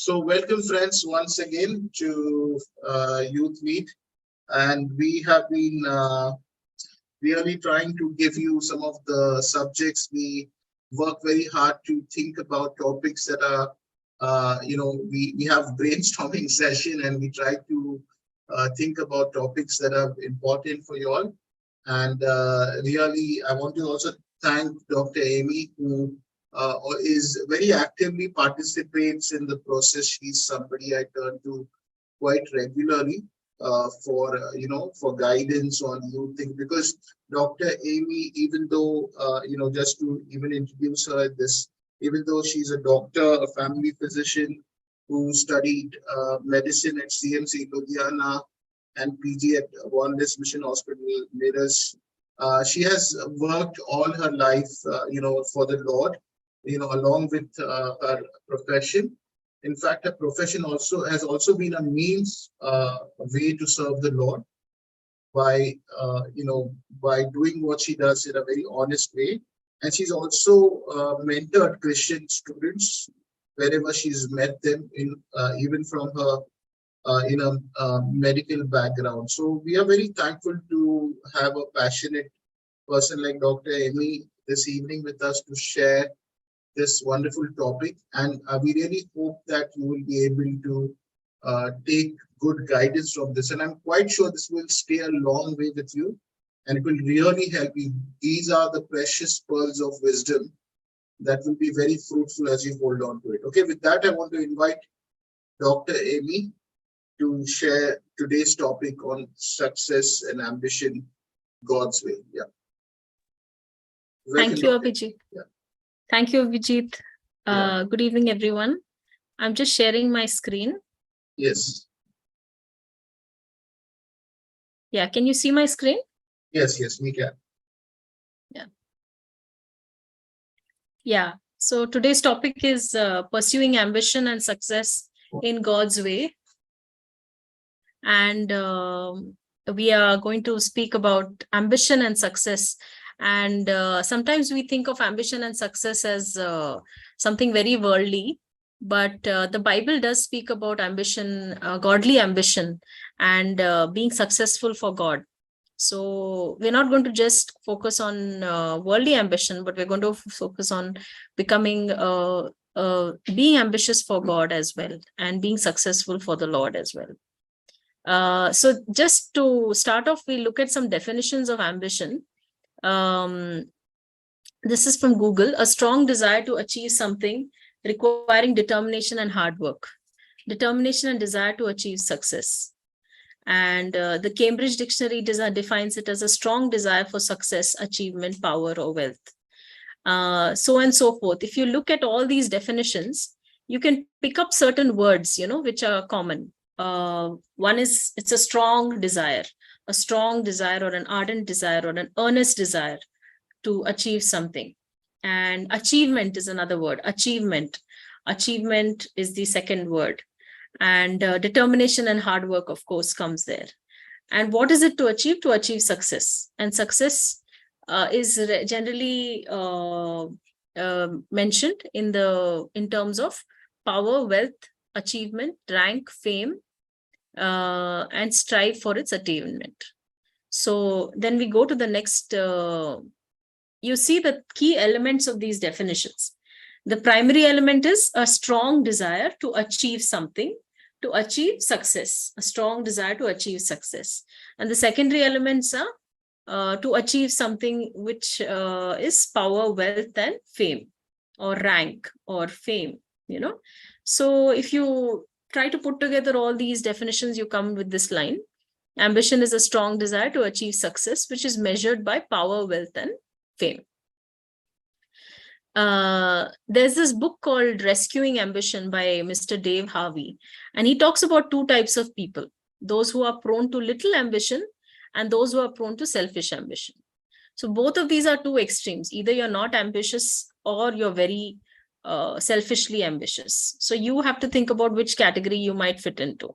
So welcome friends once again to Youth Meet, and we have been really trying to give you some of the subjects. We work very hard to think about topics that are, we have brainstorming session and we try to think about topics that are important for you all. And really, I want to also thank Dr. Amy, who is very actively participates in the process. She's somebody I turn to quite regularly for guidance on youth things, because Dr. Amy, even though just to even introduce her at this, even though she's a doctor, a family physician who studied medicine at CMC Ludhiana and PG at Wandis Mission Hospital, Miras. She has worked all her life, for the Lord, along with her profession. In fact, her profession has also been a means, a way to serve the Lord by, by doing what she does in a very honest way. And she's also mentored Christian students wherever she's met them, even from her in a medical background. So we are very thankful to have a passionate person like Dr. Amy this evening with us to share this wonderful topic. And we really hope that you will be able to take good guidance from this. And I'm quite sure this will stay a long way with you and it will really help you. These are the precious pearls of wisdom that will be very fruitful as you hold on to it. Okay, with that, I want to invite Dr. Amy to share today's topic on success and ambition God's way. Yeah. Thank you, Abhijit. Yeah. Thank you, Abhijit. Good evening, everyone. I'm just sharing my screen. Yes. Yeah, can you see my screen? Yes, we can. Yeah. Yeah. So today's topic is pursuing ambition and success in God's way. And we are going to speak about ambition and success. And sometimes we think of ambition and success as something very worldly, but the Bible does speak about ambition, godly ambition, and being successful for God. So we're not going to just focus on worldly ambition, but we're going to focus on becoming, being ambitious for God as well, and being successful for the Lord as well. So just to start off, we look at some definitions of ambition. This is from Google: a strong desire to achieve something requiring determination and hard work. Determination and desire to achieve success. And the Cambridge Dictionary defines it as a strong desire for success, achievement, power, or wealth. So on and so forth. If you look at all these definitions, you can pick up certain words, which are common. One is, it's a strong desire or an ardent desire or an earnest desire to achieve something. And achievement is another word. Achievement is the second word. And determination and hard work, of course, comes there. And what is it to achieve? To achieve success. And success is generally mentioned in terms of power, wealth, achievement, rank, fame, and strive for its attainment. So then we go to the next. You see the key elements of these definitions. The primary element is a strong desire to achieve something, to achieve success, a strong desire to achieve success. And the secondary elements are to achieve something which is power, wealth, and fame, or rank, or fame, So if you try to put together all these definitions, you come with this line: ambition is a strong desire to achieve success, which is measured by power, wealth, and fame. There's this book called Rescuing Ambition by Mr. Dave Harvey, and he talks about two types of people: those who are prone to little ambition and those who are prone to selfish ambition. So both of these are two extremes. Either you're not ambitious or you're very selfishly ambitious. So you have to think about which category you might fit into.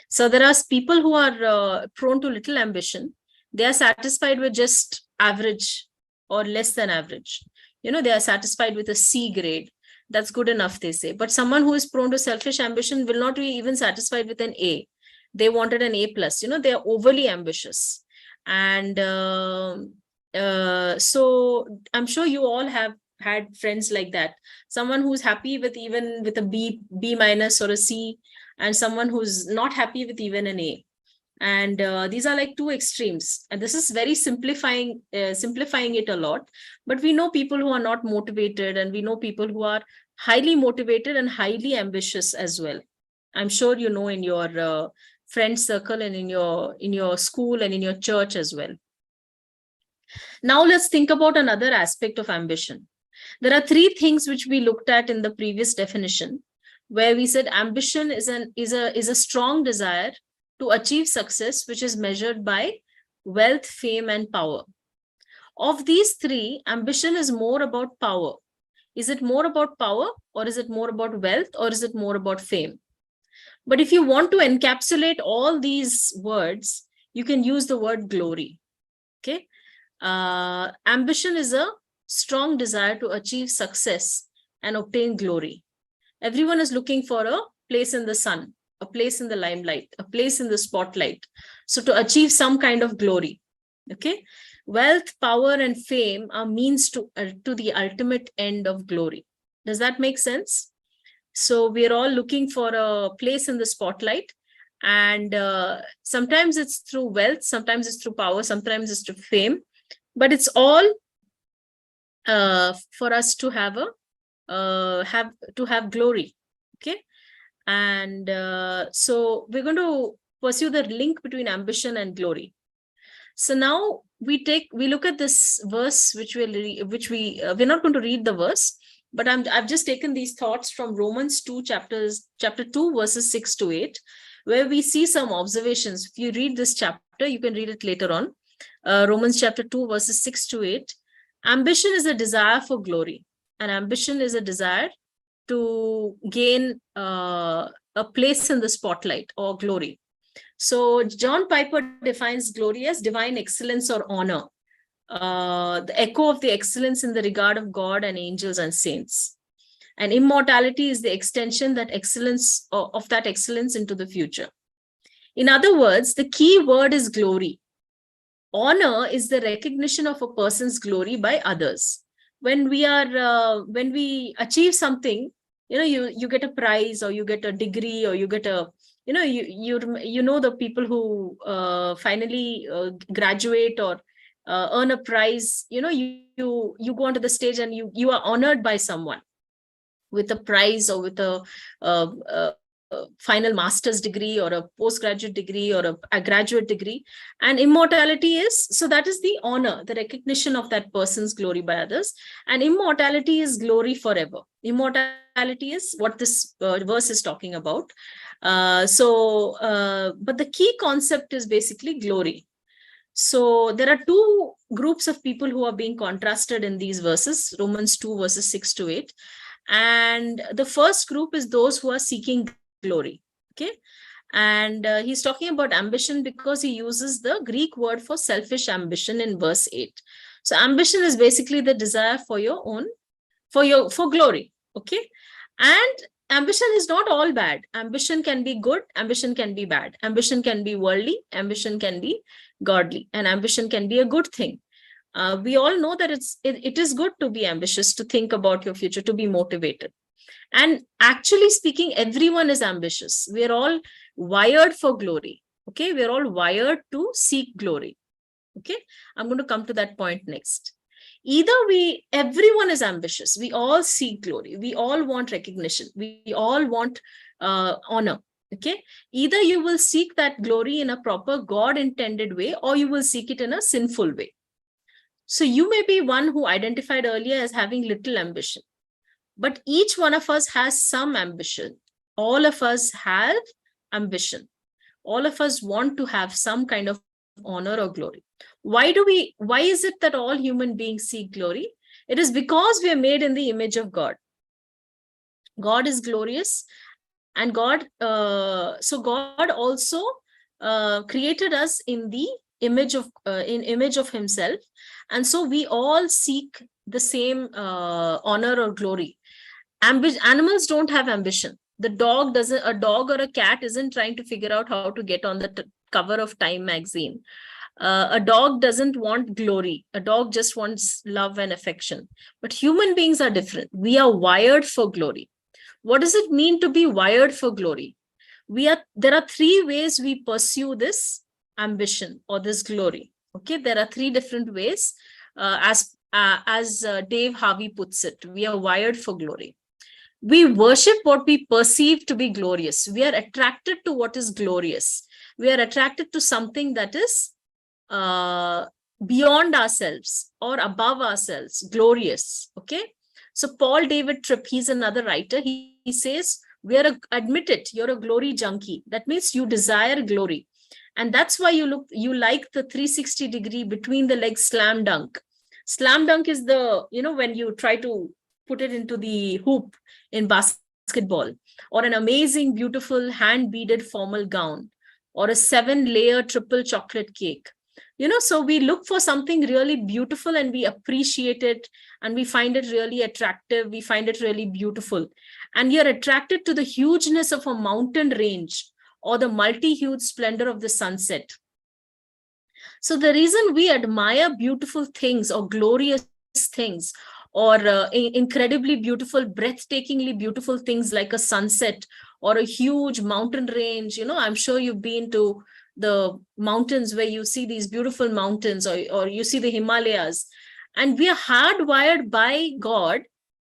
So there are people who are prone to little ambition. They are satisfied with just average or less than average. They are satisfied with a C grade. That's good enough, they say. But someone who is prone to selfish ambition will not be even satisfied with an A. They wanted an A plus. They are overly ambitious. And so I'm sure you all have had friends like that. Someone who's happy with even with a B minus or a C, and someone who's not happy with even an A. And these are like two extremes, and this is very simplifying it a lot. But we know people who are not motivated, and we know people who are highly motivated and highly ambitious as well. I'm sure you know in your friend circle and in your school and in your church as well. Now let's think about another aspect of ambition. There are three things which we looked at in the previous definition, where we said ambition is a strong desire to achieve success, which is measured by wealth, fame, and power. Of these three, ambition is more about power. Is it more about power, or is it more about wealth, or is it more about fame? But if you want to encapsulate all these words, you can use the word glory. Okay. Ambition is a strong desire to achieve success and obtain glory. Everyone is looking for a place in the sun, a place in the limelight, a place in the spotlight. So to achieve some kind of glory. Okay. Wealth, power, and fame are means to the ultimate end of glory. Does that make sense? So we're all looking for a place in the spotlight, and sometimes it's through wealth, sometimes it's through power, sometimes it's through fame, but it's all for us to have glory. Okay. And so we're going to pursue the link between ambition and glory. So now we look at this verse, we're not going to read the verse, but I've just taken these thoughts from Romans 2, chapter 2, verses 6 to 8, where we see some observations. If you read this chapter, you can read it later on. Romans chapter 2, verses 6 to 8. Ambition is a desire for glory, and ambition is a desire to gain a place in the spotlight or glory. So John Piper defines glory as divine excellence or honor, the echo of the excellence in the regard of God and angels and saints. And immortality is the extension that excellence of that excellence into the future. In other words, the key word is glory. Honor is the recognition of a person's glory by others. When we achieve something, you get a prize, or you get a degree, or you get a, the people who finally graduate or earn a prize, you go onto the stage and you are honored by someone with a prize, or with a final master's degree, or a postgraduate degree, or a graduate degree. And immortality is, so that is the honor, the recognition of that person's glory by others. And immortality is glory forever. Immortality is what this verse is talking about. But the key concept is basically glory. So there are two groups of people who are being contrasted in these verses, Romans 2, verses 6 to 8. And the first group is those who are seeking glory. Okay. And he's talking about ambition because he uses the Greek word for selfish ambition in verse 8. So ambition is basically the desire for your own, for glory. Okay. And ambition is not all bad. Ambition can be good. Ambition can be bad. Ambition can be worldly. Ambition can be godly. And ambition can be a good thing. We all know that it is good to be ambitious, to think about your future, to be motivated. And actually speaking, everyone is ambitious. We're all wired for glory. Okay. We're all wired to seek glory. Okay. I'm going to come to that point next. Everyone is ambitious. We all seek glory. We all want recognition. We all want honor. Okay. Either you will seek that glory in a proper God-intended way, or you will seek it in a sinful way. So you may be one who identified earlier as having little ambition, but each one of us has some ambition. All of us have ambition. All of us want to have some kind of honor or glory. Why is it that all human beings seek glory? It is because we are made in the image of God. God is glorious, and God also created us in the image of himself. And so we all seek the same honor or glory. Animals don't have ambition. A dog or a cat isn't trying to figure out how to get on the cover of Time magazine. A dog doesn't want glory. A dog just wants love and affection. But human beings are different. We are wired for glory. What does it mean to be wired for glory? There are three ways we pursue this ambition or this glory. Okay, there are three different ways. As Dave Harvey puts it, we are wired for glory. We worship what we perceive to be glorious. We are attracted to what is glorious. We are attracted to something that is beyond ourselves or above ourselves, glorious. Okay. So Paul David Tripp, he's another writer. He says, admit it, you're a glory junkie. That means you desire glory. And that's why you like the 360-degree between the legs slam dunk. Slam dunk is when you try to put it into the hoop in basketball, or an amazing, beautiful hand-beaded formal gown, or a 7-layer triple chocolate cake. So we look for something really beautiful and we appreciate it and we find it really attractive. We find it really beautiful. And you're attracted to the hugeness of a mountain range or the multi-hued splendor of the sunset. So the reason we admire beautiful things or glorious things or incredibly beautiful, breathtakingly beautiful things like a sunset or a huge mountain range, I'm sure you've been to the mountains where you see these beautiful mountains or you see the Himalayas, and we are hardwired by God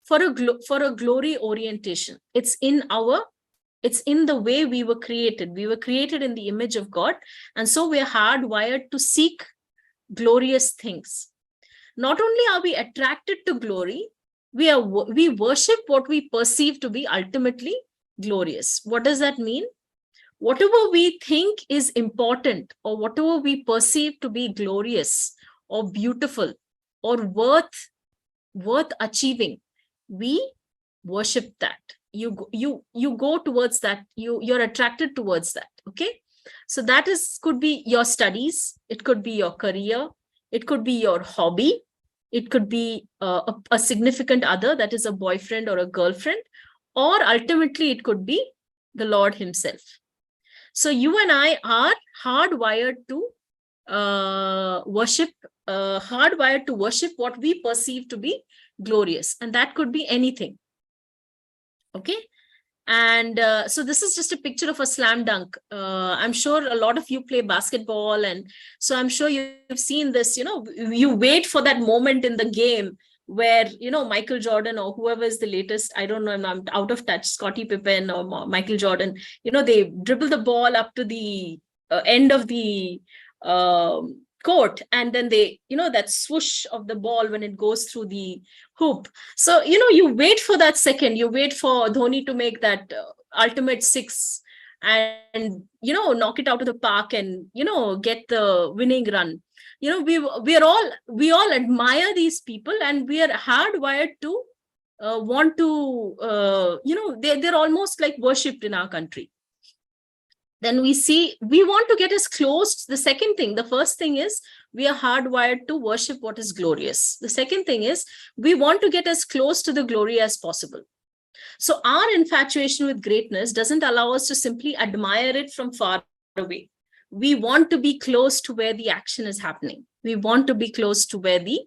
for a glory orientation. It's in the way we were created. We were created in the image of God. And so we are hardwired to seek glorious things. Not only are we attracted to glory, we worship what we perceive to be ultimately glorious. What does that mean? Whatever we think is important or whatever we perceive to be glorious or beautiful or worth achieving, we worship that. You go towards that. You're attracted towards that. Okay. So that could be your studies. It could be your career. It could be your hobby. It could be a significant other, that is a boyfriend or a girlfriend, or ultimately it could be the Lord himself. So you and I are hardwired to worship what we perceive to be glorious. And that could be anything. Okay. And so this is just a picture of a slam dunk. I'm sure a lot of you play basketball. And so I'm sure you've seen this, you wait for that moment in the game where, Michael Jordan or whoever is the latest, I don't know, I'm out of touch, Scottie Pippen or Michael Jordan, they dribble the ball up to the end of the court, and then they, that swoosh of the ball when it goes through the hoop. So, you wait for that second, you wait for Dhoni to make that ultimate six and, knock it out of the park and, get the winning run. We all admire these people, and we are hardwired to want to, they're almost like worshipped in our country. Then we want to get as close. The first thing is we are hardwired to worship what is glorious. The second thing is we want to get as close to the glory as possible. So our infatuation with greatness doesn't allow us to simply admire it from far away. We want to be close to where the action is happening. We want to be close to where the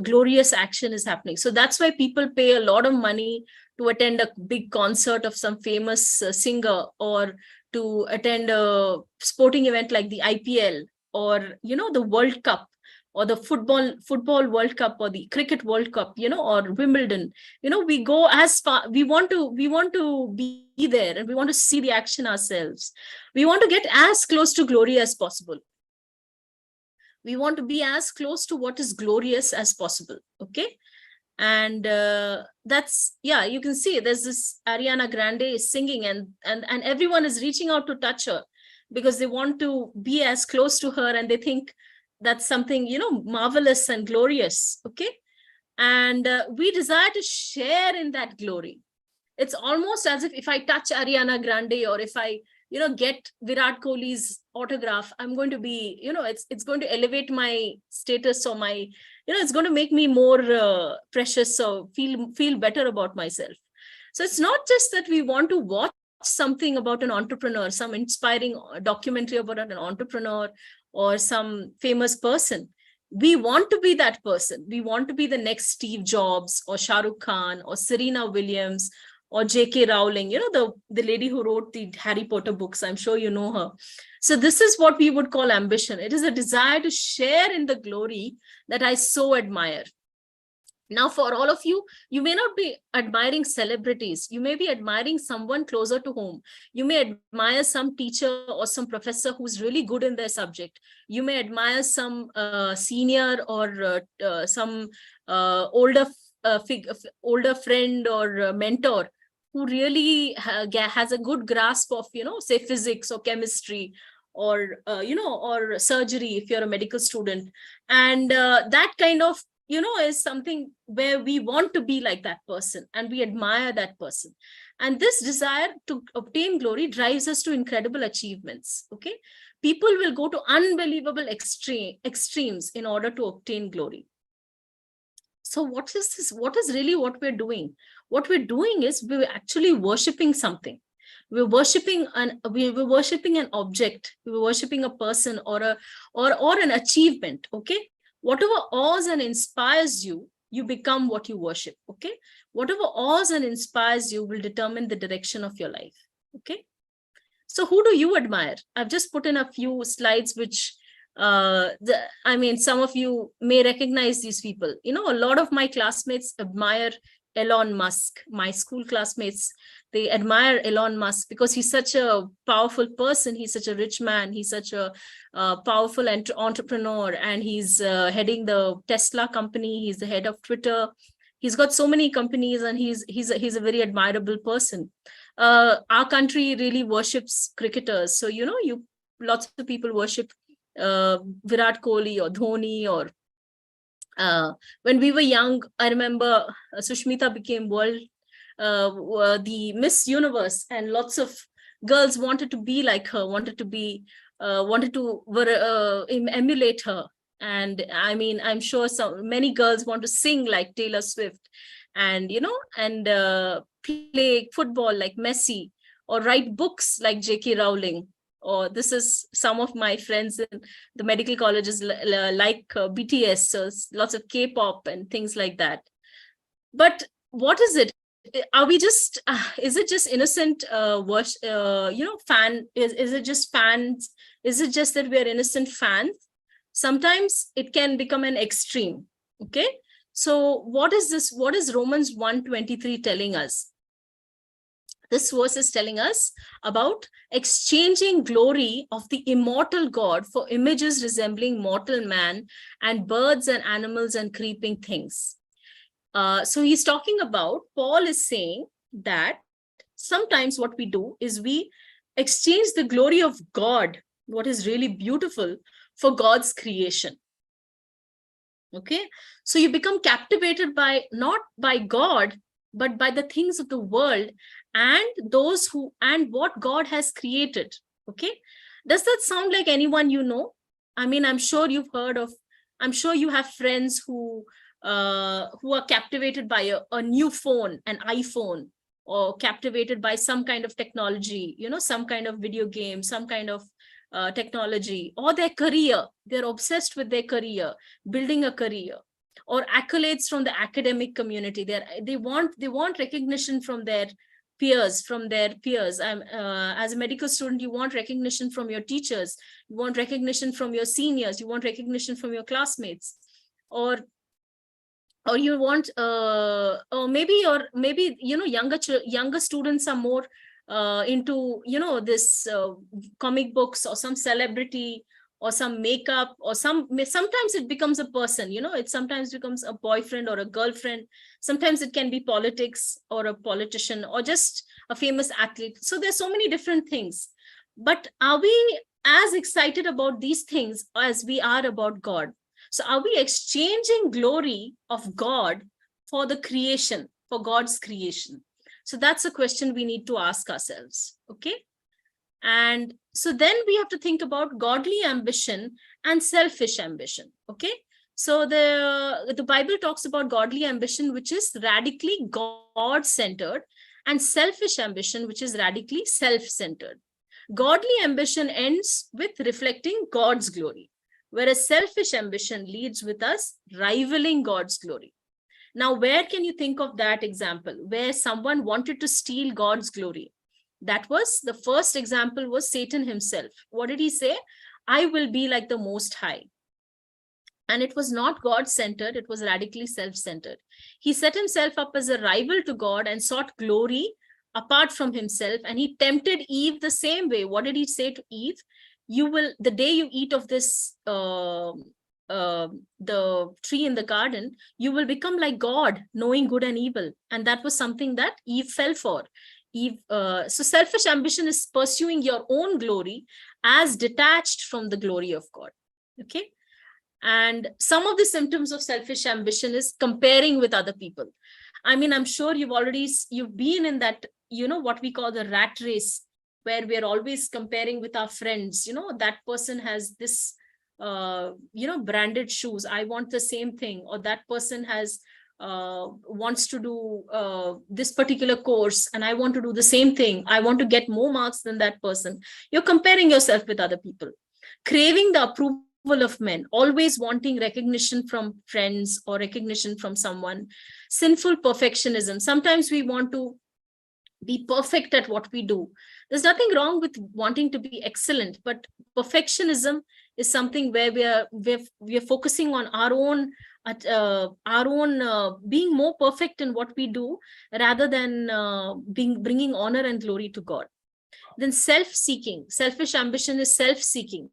glorious action is happening. So that's why people pay a lot of money to attend a big concert of some famous singer, or to attend a sporting event like the IPL or, the World Cup, or the football World Cup, or the cricket World Cup, or Wimbledon. We go as far, we want to be there, and we want to see the action ourselves. We want to get as close to glory as possible. We want to be as close to what is glorious as possible. Okay. And that's, you can see there's this Ariana Grande is singing, and everyone is reaching out to touch her because they want to be as close to her, and they think that's something, marvelous and glorious. Okay. And we desire to share in that glory. It's almost as if I touch Ariana Grande, or if I get Virat Kohli's autograph, I'm going to be, it's going to elevate my status, or my, it's going to make me more precious, so feel better about myself. So it's not just that we want to watch something about an entrepreneur, some inspiring documentary about an entrepreneur or some famous person. We want to be that person. We want to be the next Steve Jobs or Shah Rukh Khan or Serena Williams or J.K. Rowling, the lady who wrote the Harry Potter books. I'm sure you know her. So this is what we would call ambition. It is a desire to share in the glory that I so admire. Now, for all of you, you may not be admiring celebrities. You may be admiring someone closer to home. You may admire some teacher or some professor who's really good in their subject. You may admire some senior or some older friend or mentor who really has a good grasp of, say, physics or chemistry, or or surgery if you're a medical student. And that kind of is something where we want to be like that person, and we admire that person. And this desire to obtain glory drives us to incredible achievements. Okay, people will go to unbelievable extremes in order to obtain glory. So what is this? What is really what we're doing? What we're doing is we're actually worshiping something. We're worshiping an object. We're worshiping a person or an achievement. Okay. Whatever awes and inspires you, you become what you worship. Okay. Whatever awes and inspires you will determine the direction of your life. Okay. So who do you admire? I've just put in a few slides, which some of you may recognize these people. A lot of my classmates admire Elon Musk. My school classmates, they admire Elon Musk because he's such a powerful person. He's such a rich man. He's such a powerful entrepreneur, and he's heading the Tesla company. He's the head of Twitter. He's got so many companies, and he's a very admirable person. Our country really worships cricketers. So, lots of people worship Virat Kohli or Dhoni, or when we were young, I remember Sushmita became the Miss Universe, and lots of girls wanted to be like her, wanted to emulate her. And I'm sure many girls want to sing like Taylor Swift, and play football like Messi, or write books like J.K. Rowling. Or this is some of my friends in the medical colleges like BTS, so lots of K-pop and things like that. But what is it? Are we just, is it just innocent fan? Is it just fans? Is it just that we are innocent fans? Sometimes it can become an extreme. Okay. So what is this? What is Romans 1:23 telling us? This verse is telling us about exchanging glory of the immortal God for images resembling mortal man and birds and animals and creeping things. So he's talking about, Paul is saying that sometimes what we do is we exchange the glory of God, what is really beautiful, for God's creation. Okay, so you become captivated not by God, but by the things of the world and what God has created. Okay, does that sound like anyone you know? I'm sure you've heard of, I'm sure you have friends who are captivated by a new phone, an iPhone, or captivated by some kind of technology, some kind of video game, some kind of technology, or their career. They're obsessed with their career, building a career, or accolades from the academic community. They want recognition from their peers. As a medical student, you want recognition from your teachers, you want recognition from your seniors, you want recognition from your classmates, or you want or maybe younger students are more into this comic books, or some celebrity, or some makeup, or sometimes it becomes a person, it sometimes becomes a boyfriend or a girlfriend. Sometimes it can be politics, or a politician, or just a famous athlete. So there's so many different things. But are we as excited about these things as we are about God? So are we exchanging glory of God for the creation, for God's creation? So that's a question we need to ask ourselves. Okay. And so then we have to think about godly ambition and selfish ambition. Okay. So the Bible talks about godly ambition, which is radically God-centered, and selfish ambition, which is radically self-centered. Godly ambition ends with reflecting God's glory, whereas selfish ambition leads with us rivaling God's glory. Now, where can you think of that example where someone wanted to steal God's glory? That was the first example, was Satan himself. What did he say? I will be like the Most High. And it was not God-centered, it was radically self-centered. He set himself up as a rival to God and sought glory apart from himself, and he tempted Eve the same way. What did he say to Eve? You will, the day you eat of this the tree in the garden, you will become like God, knowing good and evil. And that was something that Eve fell for. Eve, so selfish ambition is pursuing your own glory as detached from the glory of God. Okay. And some of the symptoms of selfish ambition is comparing with other people. I mean, I'm sure you've been in that, what we call the rat race, where we're always comparing with our friends. That person has this, branded shoes. I want the same thing. Or that person has, wants to do this particular course, and I want to do the same thing. I want to get more marks than that person. You're comparing yourself with other people. Craving the approval of men, always wanting recognition from friends or recognition from someone. Sinful perfectionism. Sometimes we want to be perfect at what we do. There's nothing wrong with wanting to be excellent, but perfectionism is something where we are focusing on our own being more perfect in what we do, rather than bringing honor and glory to God. Then self-seeking. Selfish ambition is self-seeking.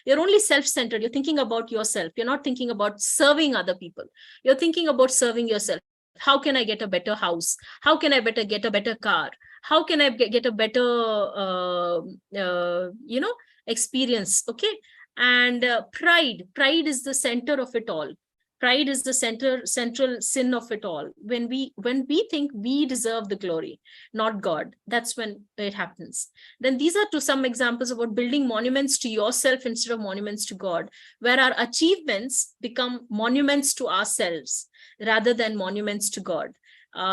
You're only self-centered. You're thinking about yourself. You're not thinking about serving other people. You're thinking about serving yourself. How can I get a better house? How can I get a better car? How can I get a better, experience? Okay. And pride is the center of it all. Pride is the central sin of it all. When we think we deserve the glory, not God, that's when it happens. Then these are some examples about building monuments to yourself instead of monuments to God, where our achievements become monuments to ourselves rather than monuments to God.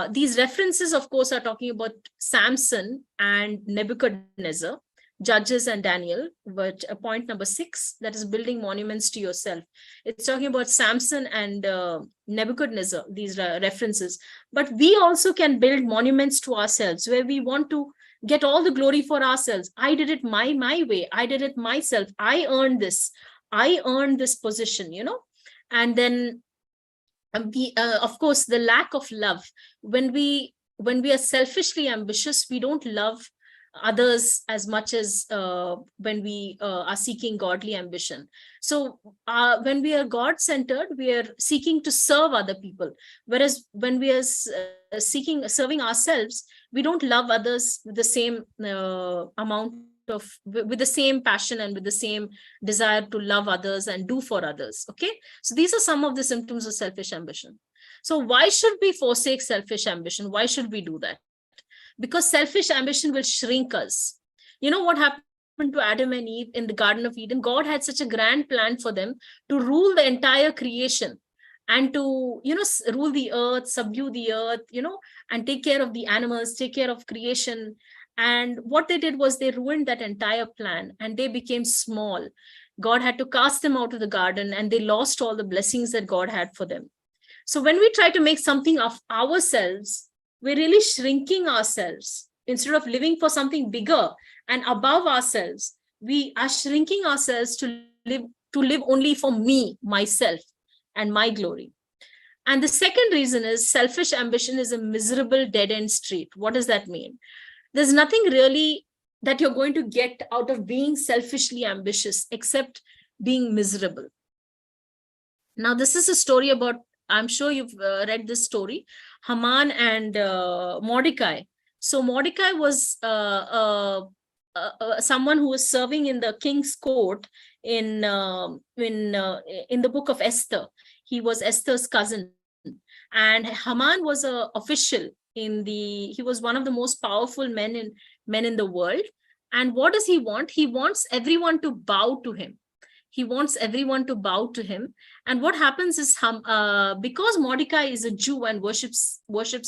These references, of course, are talking about Samson and Nebuchadnezzar, Judges and Daniel, but point number 6, that is building monuments to yourself. It's talking about Samson and Nebuchadnezzar, these references. But we also can build monuments to ourselves, where we want to get all the glory for ourselves. I did it my way. I did it myself. I earned this. I earned this position, And then, of course, the lack of love. When we are selfishly ambitious, we don't love others as much as when we are seeking godly ambition. So when we are God-centered, we are seeking to serve other people. Whereas when we are serving ourselves, we don't love others with the same with the same passion and with the same desire to love others and do for others. Okay. So these are some of the symptoms of selfish ambition. So why should we forsake selfish ambition? Why should we do that? Because selfish ambition will shrink us. What happened to Adam and Eve in the Garden of Eden? God had such a grand plan for them to rule the entire creation and to, rule the earth, subdue the earth, and take care of the animals, take care of creation. And what they did was they ruined that entire plan and they became small. God had to cast them out of the garden and they lost all the blessings that God had for them. So when we try to make something of ourselves, we're really shrinking ourselves. Instead of living for something bigger and above ourselves, we are shrinking ourselves to live only for me, myself, and my glory. And the second reason is selfish ambition is a miserable dead-end street. What does that mean? There's nothing really that you're going to get out of being selfishly ambitious except being miserable. Now, this is a story about, I'm sure you've read this story, Haman and Mordecai. So Mordecai was someone who was serving in the king's court in the book of Esther. He was Esther's cousin, and Haman was an official he was one of the most powerful men in the world. And what does he want? He wants everyone to bow to him. He wants everyone to bow to him. And what happens is, because Mordecai is a Jew and worships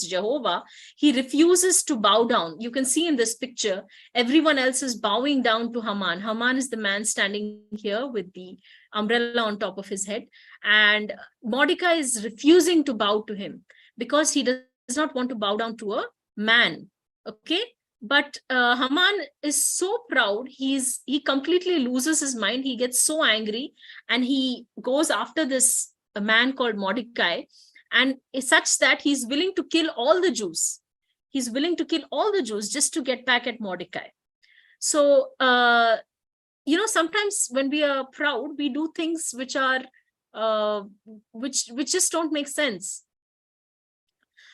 Jehovah, he refuses to bow down. You can see in this picture, everyone else is bowing down to Haman. Haman is the man standing here with the umbrella on top of his head. And Mordecai is refusing to bow to him because he does not want to bow down to a man. Okay. But Haman is so proud, he completely loses his mind. He gets so angry and he goes after this man called Mordecai, and it's such that he's willing to kill all the Jews. He's willing to kill all the Jews just to get back at Mordecai. So, sometimes when we are proud, we do things which are, which just don't make sense.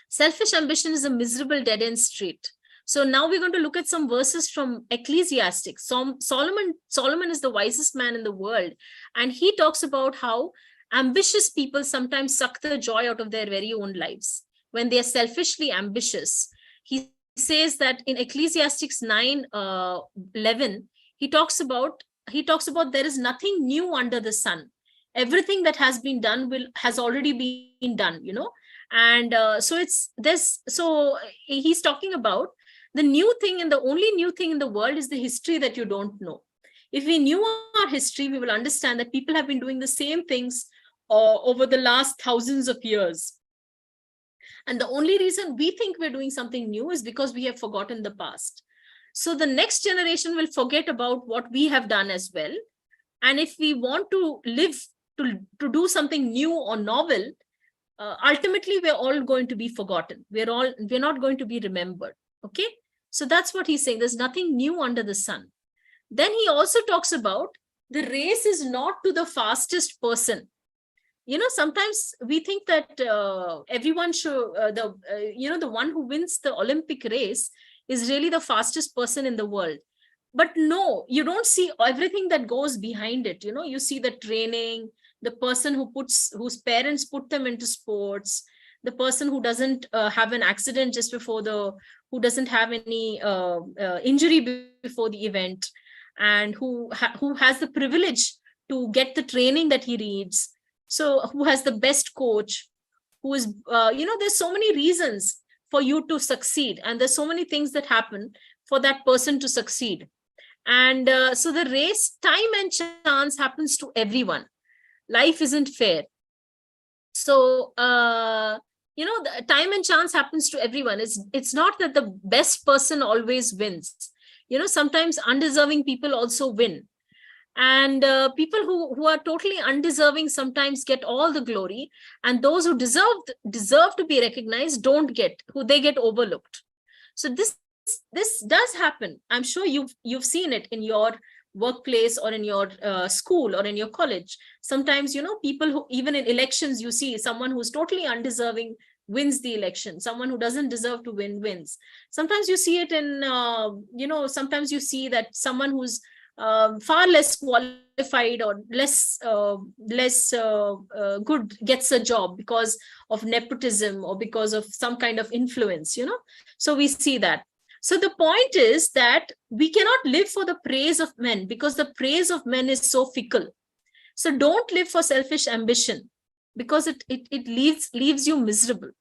Selfish ambition is a miserable dead-end street. So now we're going to look at some verses from Ecclesiastes. Solomon is the wisest man in the world. And he talks about how ambitious people sometimes suck the joy out of their very own lives when they are selfishly ambitious. He says that in Ecclesiastes 9:11, he talks about there is nothing new under the sun. Everything that has been done has already been done, And so he's talking about the new thing, and the only new thing in the world is the history that you don't know. If we knew our history, we will understand that people have been doing the same things over the last thousands of years. And the only reason we think we're doing something new is because we have forgotten the past. So the next generation will forget about what we have done as well. And if we want to live, to do something new or novel, ultimately we're all going to be forgotten. We're not going to be remembered. Okay. So that's what he's saying. There's nothing new under the sun. Then he also talks about the race is not to the fastest person. Sometimes we think that everyone should, the one who wins the Olympic race is really the fastest person in the world. But no, you don't see everything that goes behind it. You see the training, the person whose parents put them into sports, the person who doesn't have an accident just before who doesn't have any injury before the event, and who has the privilege to get the training that he needs. So who has the best coach, who is, there's so many reasons for you to succeed. And there's so many things that happen for that person to succeed. And so the race, time and chance happens to everyone. Life isn't fair. So, the time and chance happens to everyone. It's not that the best person always wins. Sometimes undeserving people also win. And people who are totally undeserving sometimes get all the glory. And those who deserve to be recognized they get overlooked. So this does happen. I'm sure you've seen it in your workplace or in your school or in your college. Sometimes, people who, even in elections, you see someone who's totally undeserving wins the election. Someone who doesn't deserve to win wins. Sometimes you see it in, sometimes you see that someone who's far less qualified or less good gets a job because of nepotism or because of some kind of influence, So we see that. So the point is that we cannot live for the praise of men, because the praise of men is so fickle. So don't live for selfish ambition, because it leaves you miserable.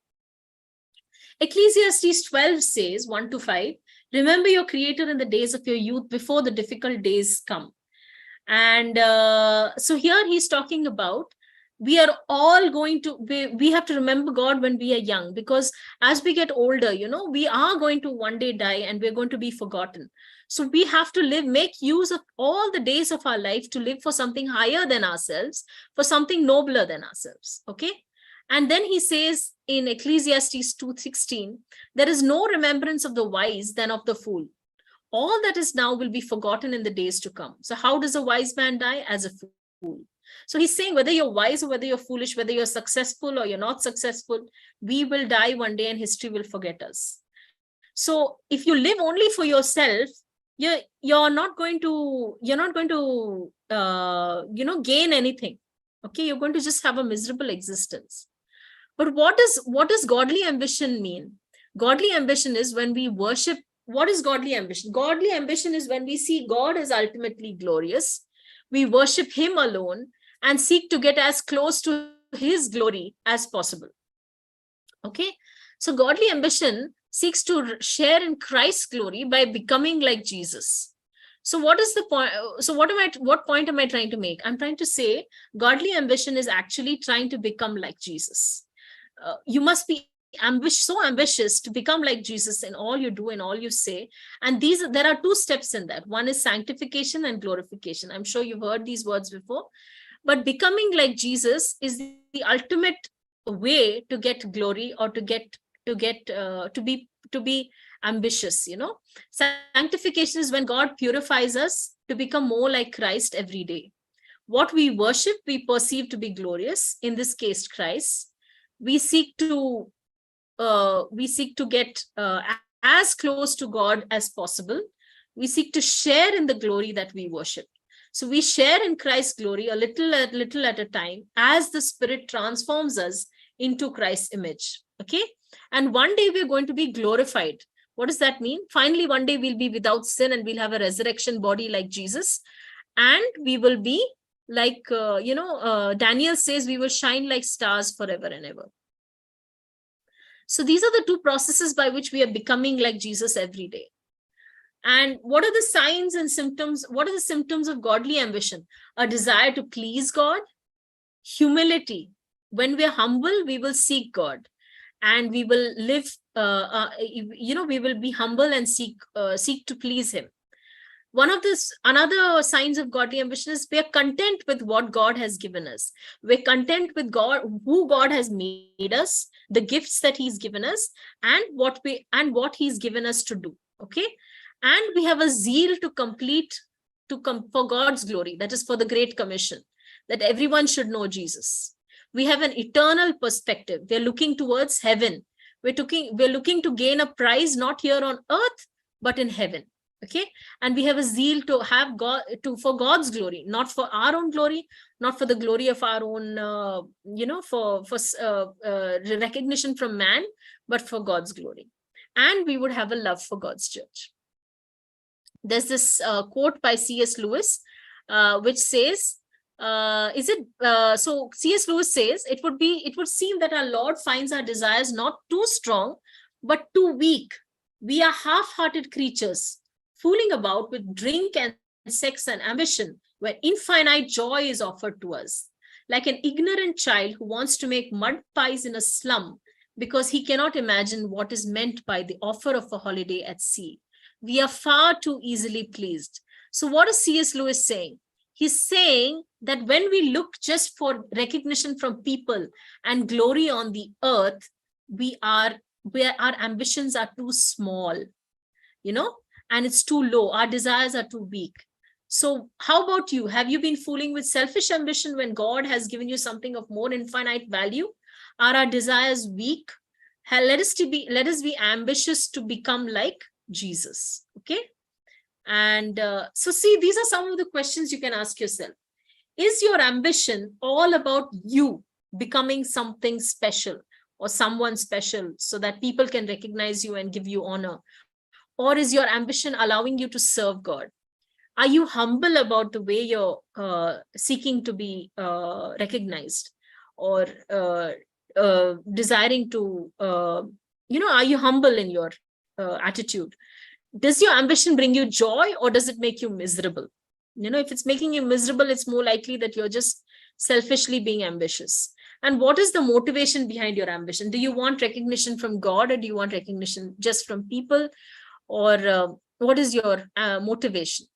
Ecclesiastes 12 says, 1-5, remember your creator in the days of your youth, before the difficult days come. And so here he's talking about, we are all going to, we have to remember God when we are young, because as we get older, we are going to one day die and we're going to be forgotten. So we have to make use of all the days of our life to live for something higher than ourselves, for something nobler than ourselves. Okay. And then he says in Ecclesiastes 2:16, there is no remembrance of the wise than of the fool. All that is now will be forgotten in the days to come. So how does a wise man die? As a fool. So he's saying, whether you're wise or whether you're foolish, whether you're successful or you're not successful, we will die one day and history will forget us. So if you live only for yourself, you're not going to gain anything. Okay, you're going to just have a miserable existence. But what does godly ambition mean? Godly ambition is when we worship what is godly ambition? Godly ambition is when we see God as ultimately glorious, we worship him alone and seek to get as close to his glory as possible. Okay, so godly ambition seeks to share in Christ's glory by becoming like Jesus. So what is the point? So what point am I trying to make? I'm trying to say godly ambition is actually trying to become like Jesus. You must be so ambitious to become like Jesus in all you do and all you say. And there are two steps in that. One is sanctification and glorification. I'm sure you've heard these words before, but becoming like Jesus is the ultimate way to get glory, or to be ambitious. Sanctification is when God purifies us to become more like Christ every day. What we worship, we perceive to be glorious, in this case Christ. We seek to get as close to God as possible. We seek to share in the glory that we worship. So we share in Christ's glory a little at a time, as the Spirit transforms us into Christ's image. Okay, and one day we're going to be glorified. What does that mean? Finally, one day we'll be without sin, and we'll have a resurrection body like Jesus, and we will be like Daniel says, we will shine like stars forever and ever. So these are the two processes by which we are becoming like Jesus every day. And what are the signs and symptoms? What are the symptoms of godly ambition? A desire to please God, humility. When we are humble, we will seek God, and we will live, we will be humble and seek to please him. Another signs of godly ambition is we are content with what God has given us. We're content with God, who God has made us, the gifts that he's given us, and what he's given us to do. Okay, and we have a zeal to for God's glory. That is for the Great Commission, that everyone should know Jesus. We have an eternal perspective. We're looking towards heaven. We're looking to gain a prize not here on earth, but in heaven. Okay, and we have a zeal to have for God's glory, not for our own glory, not for the glory of our own, for recognition from man, but for God's glory. And we would have a love for God's church. There's this quote by C.S. Lewis, which says, so C.S. Lewis says, it would seem that our Lord finds our desires not too strong, but too weak. We are half-hearted creatures, fooling about with drink and sex and ambition, where infinite joy is offered to us. Like an ignorant child who wants to make mud pies in a slum because he cannot imagine what is meant by the offer of a holiday at sea. We are far too easily pleased. So what is C.S. Lewis saying? He's saying that when we look just for recognition from people and glory on the earth, our ambitions are too small, and it's too low. Our desires are too weak. So how about you? Have you been fooling with selfish ambition when God has given you something of more infinite value? Are our desires weak? Let us be ambitious to become like Jesus. Okay. And so see, these are some of the questions you can ask yourself. Is your ambition all about you becoming something special or someone special so that people can recognize you and give you honor? Or is your ambition allowing you to serve God? Are you humble about the way you're seeking to be recognized, or desiring to, are you humble in your attitude? Does your ambition bring you joy, or does it make you miserable? If it's making you miserable, it's more likely that you're just selfishly being ambitious. And what is the motivation behind your ambition? Do you want recognition from God, or do you want recognition just from people? Or what is your motivation?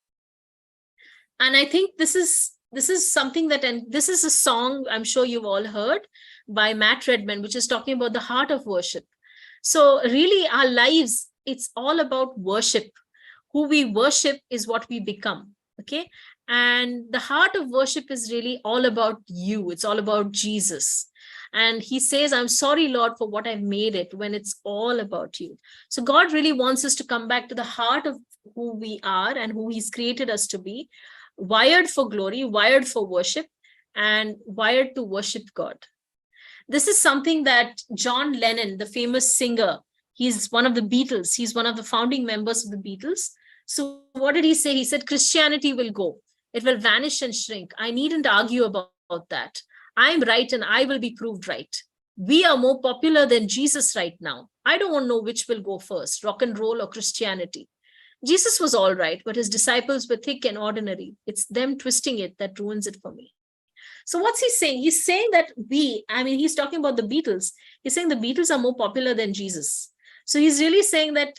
And I think this is something that, and this is a song I'm sure you've all heard by Matt Redman, which is talking about the heart of worship. So really our lives, it's all about worship. Who we worship is what we become. Okay. And the heart of worship is really all about you. It's all about Jesus. And he says, I'm sorry, Lord, for what I've made it, when it's all about you. So God really wants us to come back to the heart of who we are and who he's created us to be, wired for glory, wired for worship, and wired to worship God. This is something that John Lennon, the famous singer, He's one of the Beatles. He's one of the founding members of the Beatles. So what did he say? He said, Christianity will go. It will vanish and shrink. I needn't argue about that. I'm right and I will be proved right. We are more popular than Jesus right now. I don't know which will go first, rock and roll or Christianity. Jesus was all right, but his disciples were thick and ordinary. It's them twisting it that ruins it for me. So what's he saying? He's saying that he's talking about the Beatles. He's saying the Beatles are more popular than Jesus. So he's really saying that,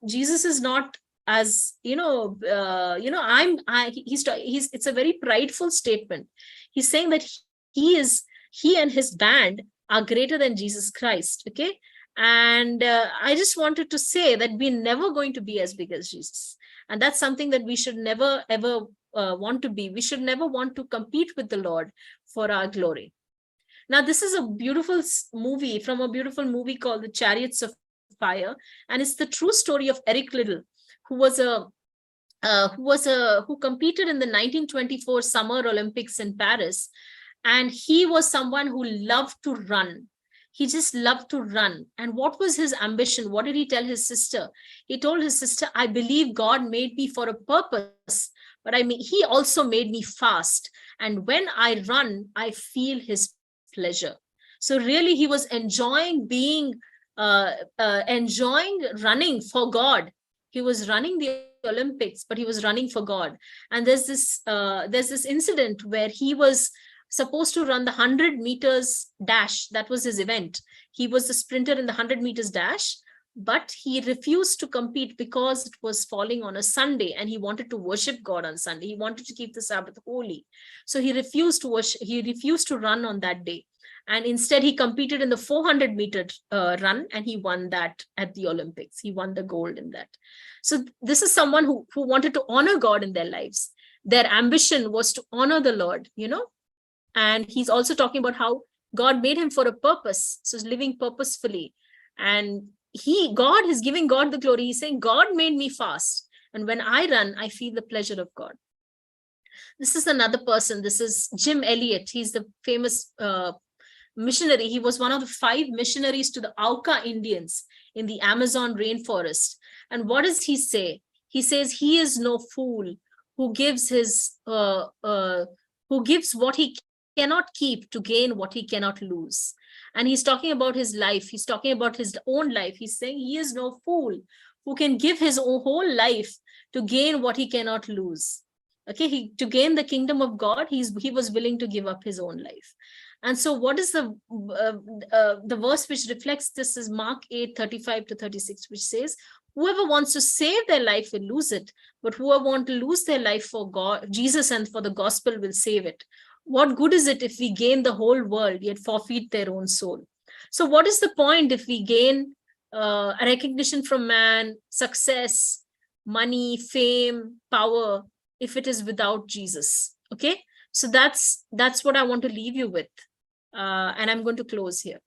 Jesus is not as, it's a very prideful statement. He's saying that he and his band are greater than Jesus Christ. Okay. And I just wanted to say that we're never going to be as big as Jesus. And that's something that we should never, ever want to be. We should never want to compete with the Lord for our glory. Now, this is a beautiful movie from a beautiful movie called The Chariots of Fire. And it's the true story of Eric Liddell, who competed in the 1924 Summer Olympics in Paris. And he was someone who loved to run. He just loved to run. And what was his ambition? What did he tell his sister? He told his sister, I believe God made me for a purpose, but he also made me fast. And when I run, I feel his pleasure. So really, he was enjoying running for God. He was running the Olympics, but he was running for God. And there's this incident where he was supposed to run the 100 meters dash. That was his event. He was the sprinter in the 100 meters dash, but he refused to compete because it was falling on a Sunday and he wanted to worship God on Sunday. He wanted to keep the Sabbath holy. So he refused to run on that day. And instead he competed in the 400 meter run, and he won that at the Olympics. He won the gold in that. So this is someone who wanted to honor God in their lives. Their ambition was to honor the Lord, And he's also talking about how God made him for a purpose. So he's living purposefully. And God is giving God the glory. He's saying, God made me fast. And when I run, I feel the pleasure of God. This is another person. This is Jim Elliot. He's the famous missionary. He was one of the 5 missionaries to the Auca Indians in the Amazon rainforest. And what does he say? He says, he is no fool who gives what he cannot keep to gain what he cannot lose. And he's talking about his life. He's talking about his own life. He's saying he is no fool who can give his whole life to gain what he cannot lose. Okay, to gain the kingdom of God, he was willing to give up his own life. And so what is the verse which reflects this is Mark 8:35-36, which says, whoever wants to save their life will lose it, but whoever wants to lose their life for God, Jesus, and for the gospel will save it. What good is it if we gain the whole world yet forfeit their own soul? So what is the point if we gain a recognition from man, success, money, fame, power, if it is without Jesus? Okay, so that's what I want to leave you with. And I'm going to close here.